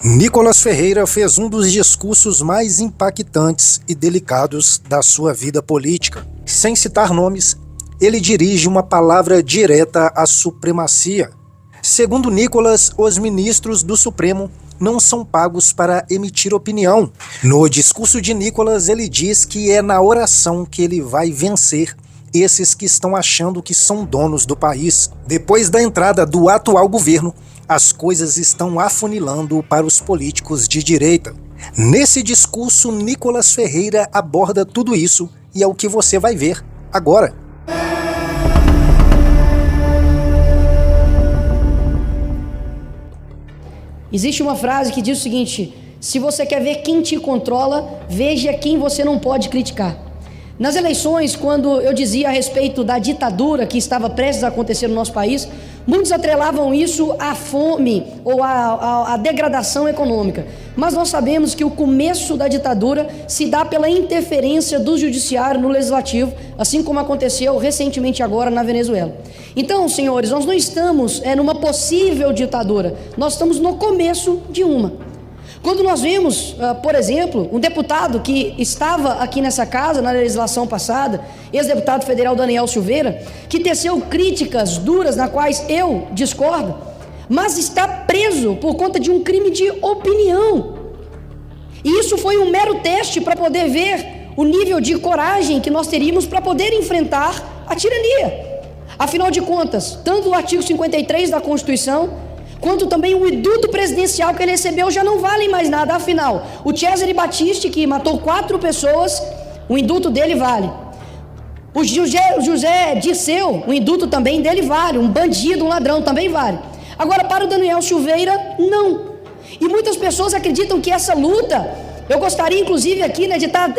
Nicolas Ferreira fez um dos discursos mais impactantes e delicados da sua vida política. Sem citar nomes, ele dirige uma palavra direta à supremacia. Segundo Nicolas, os ministros do Supremo não são pagos para emitir opinião. No discurso de Nicolas, ele diz que é na oração que ele vai vencer esses que estão achando que são donos do país. Depois da entrada do atual governo, as coisas estão afunilando para os políticos de direita. Nesse discurso, Nicolas Ferreira aborda tudo isso e é o que você vai ver agora. Existe uma frase que diz o seguinte: se você quer ver quem te controla, veja quem você não pode criticar. Nas eleições, quando eu dizia a respeito da ditadura que estava prestes a acontecer no nosso país, muitos atrelavam isso à fome ou à degradação econômica. Mas nós sabemos que o começo da ditadura se dá pela interferência do judiciário no legislativo, assim como aconteceu recentemente agora na Venezuela. Então, senhores, nós não estamos numa possível ditadura, nós estamos no começo de uma. Quando nós vemos, por exemplo, um deputado que estava aqui nessa casa na legislação passada, ex-deputado federal Daniel Silveira, que teceu críticas duras, na quais eu discordo, mas está preso por conta de um crime de opinião. E isso foi um mero teste para poder ver o nível de coragem que nós teríamos para poder enfrentar a tirania. Afinal de contas, tanto o artigo 53 da Constituição, quanto também o induto presidencial que ele recebeu já não valem mais nada. Afinal, o Cesare Battisti, que matou 4 pessoas, o induto dele vale. O José Dirceu, o induto também dele vale. Um bandido, um ladrão também vale. Agora, para o Daniel Silveira, não. E muitas pessoas acreditam que essa luta, eu gostaria inclusive aqui de estar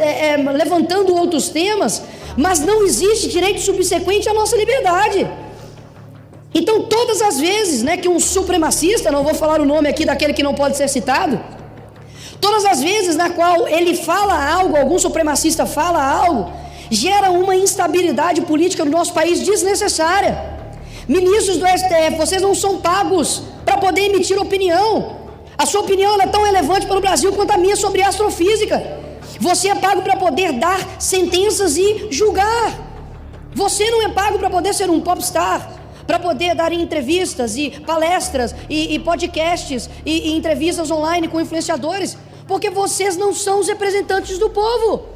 levantando outros temas, mas não existe direito subsequente à nossa liberdade. Então, todas as vezes que um supremacista, não vou falar o nome aqui daquele que não pode ser citado, todas as vezes na qual ele fala algo, algum supremacista fala algo, gera uma instabilidade política no nosso país desnecessária. Ministros do STF, vocês não são pagos para poder emitir opinião. A sua opinião é tão relevante para o Brasil quanto a minha sobre astrofísica. Você é pago para poder dar sentenças e julgar. Você não é pago para poder ser um popstar, para poder dar entrevistas e palestras e podcasts e entrevistas online com influenciadores, porque vocês não são os representantes do povo.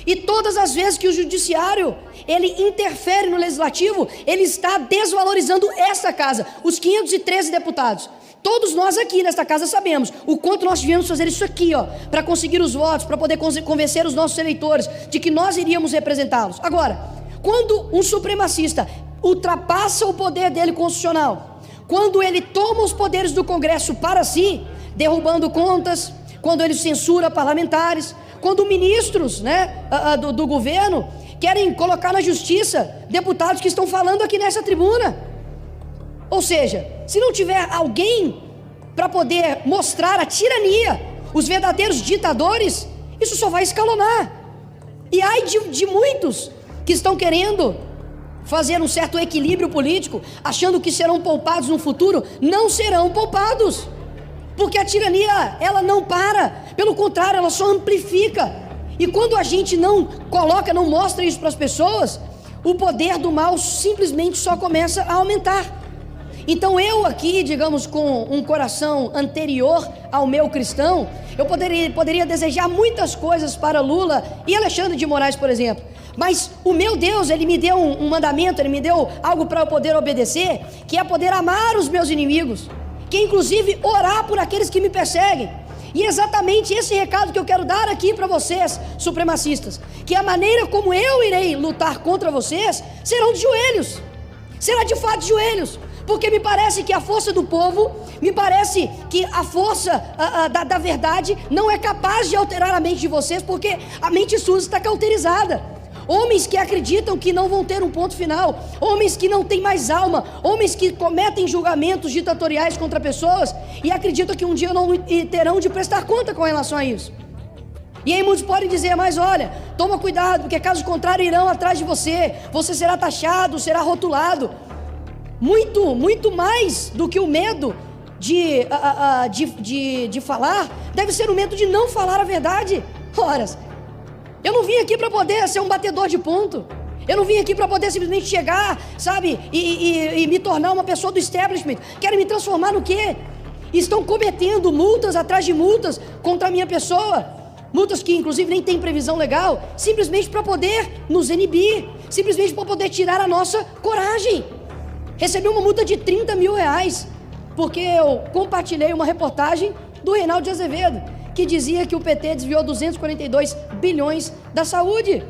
E todas as vezes que o judiciário ele interfere no legislativo, ele está desvalorizando esta casa, os 513 deputados. Todos nós aqui nesta casa sabemos o quanto nós tivemos fazer isso aqui, para conseguir os votos, para poder convencer os nossos eleitores de que nós iríamos representá-los. Agora, quando um supremacista ultrapassa o poder dele constitucional, quando ele toma os poderes do Congresso para si, derrubando contas, quando ele censura parlamentares, quando ministros do governo querem colocar na justiça deputados que estão falando aqui nessa tribuna. Ou seja, se não tiver alguém para poder mostrar a tirania, os verdadeiros ditadores, isso só vai escalonar. E ai de muitos que estão querendo fazer um certo equilíbrio político, achando que serão poupados no futuro. Não serão poupados, porque a tirania, ela não para, pelo contrário, ela só amplifica. E quando a gente não coloca, não mostra isso para as pessoas, o poder do mal simplesmente só começa a aumentar. Então eu aqui, digamos, com um coração anterior ao meu cristão, eu poderia desejar muitas coisas para Lula e Alexandre de Moraes, por exemplo. Mas o meu Deus, ele me deu um mandamento, ele me deu algo para eu poder obedecer, que é poder amar os meus inimigos, que é inclusive orar por aqueles que me perseguem. E é exatamente esse recado que eu quero dar aqui para vocês, supremacistas, que a maneira como eu irei lutar contra vocês serão de joelhos, será de fato de joelhos, porque me parece que a força do povo, me parece que a força da verdade não é capaz de alterar a mente de vocês, porque a mente sua está cauterizada. Homens que acreditam que não vão ter um ponto final, homens que não têm mais alma, homens que cometem julgamentos ditatoriais contra pessoas e acreditam que um dia não terão de prestar conta com relação a isso. E aí muitos podem dizer, mas olha, toma cuidado, porque caso contrário irão atrás de você, você será taxado, será rotulado. Muito mais do que o medo de falar deve ser o medo de não falar a verdade. Ora, eu não vim aqui para poder ser um batedor de ponto. Eu não vim aqui para poder simplesmente chegar, sabe, e me tornar uma pessoa do establishment. Querem me transformar no quê? Estão cometendo multas atrás de multas contra a minha pessoa. Multas que inclusive nem tem previsão legal, simplesmente para poder nos inibir, simplesmente para poder tirar a nossa coragem. Recebi uma multa de 30 mil reais, porque eu compartilhei uma reportagem do Reinaldo de Azevedo, que dizia que o PT desviou 242 bilhões da saúde.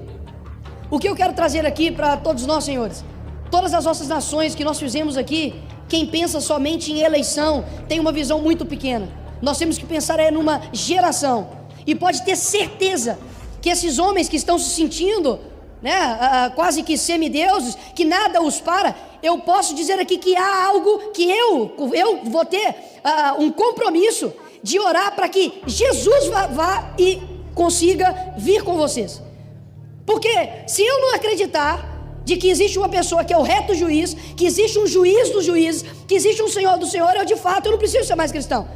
O que eu quero trazer aqui para todos nós, senhores? Todas as nossas nações que nós fizemos aqui, quem pensa somente em eleição tem uma visão muito pequena. Nós temos que pensar numa geração. E pode ter certeza que esses homens que estão se sentindo, né, quase que semideuses, que nada os para, eu posso dizer aqui que há algo que eu vou ter um compromisso de orar para que Jesus vá e consiga vir com vocês. Porque se eu não acreditar de que existe uma pessoa que é o reto juiz, que existe um juiz dos juízes, que existe um Senhor do Senhor, eu de fato eu não preciso ser mais cristão.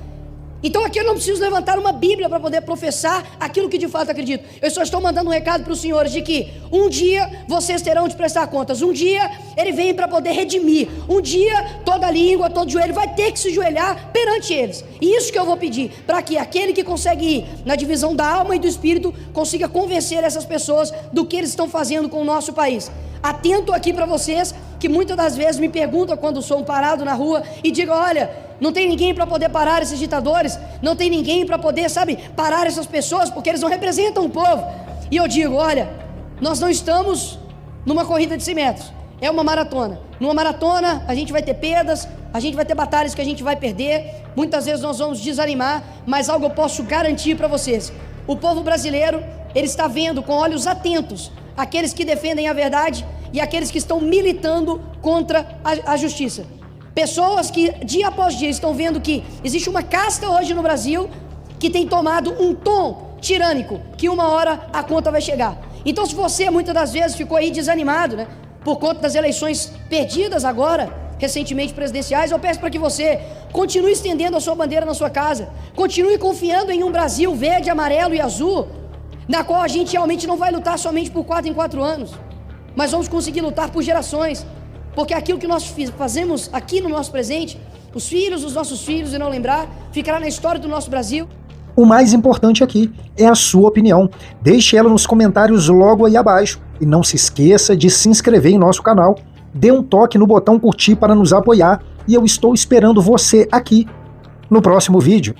Então aqui eu não preciso levantar uma Bíblia para poder professar aquilo que de fato acredito. Eu só estou mandando um recado para os senhores de que um dia vocês terão de prestar contas. Um dia ele vem para poder redimir. Um dia toda língua, todo joelho vai ter que se joelhar perante eles. E isso que eu vou pedir, para que aquele que consegue ir na divisão da alma e do espírito consiga convencer essas pessoas do que eles estão fazendo com o nosso país. Atento aqui para vocês que muitas das vezes me perguntam quando sou parado na rua e digo, olha, não tem ninguém para poder parar esses ditadores, não tem ninguém para poder, sabe, parar essas pessoas, porque eles não representam o povo. E eu digo, olha, nós não estamos numa corrida de 100 metros, é uma maratona. Numa maratona a gente vai ter perdas, a gente vai ter batalhas que a gente vai perder, muitas vezes nós vamos desanimar, mas algo eu posso garantir para vocês, o povo brasileiro, ele está vendo com olhos atentos aqueles que defendem a verdade e aqueles que estão militando contra a justiça. Pessoas que dia após dia estão vendo que existe uma casta hoje no Brasil que tem tomado um tom tirânico, que uma hora a conta vai chegar. Então se você muitas das vezes ficou aí desanimado, né, por conta das eleições perdidas agora, recentemente presidenciais, eu peço para que você continue estendendo a sua bandeira na sua casa, continue confiando em um Brasil verde, amarelo e azul, na qual a gente realmente não vai lutar somente por 4 em 4 anos, mas vamos conseguir lutar por gerações, porque aquilo que nós fazemos aqui no nosso presente, os filhos dos nossos filhos, e não lembrar, ficará na história do nosso Brasil. O mais importante aqui é a sua opinião. Deixe ela nos comentários logo aí abaixo. E não se esqueça de se inscrever em nosso canal. Dê um toque no botão curtir para nos apoiar. E eu estou esperando você aqui no próximo vídeo.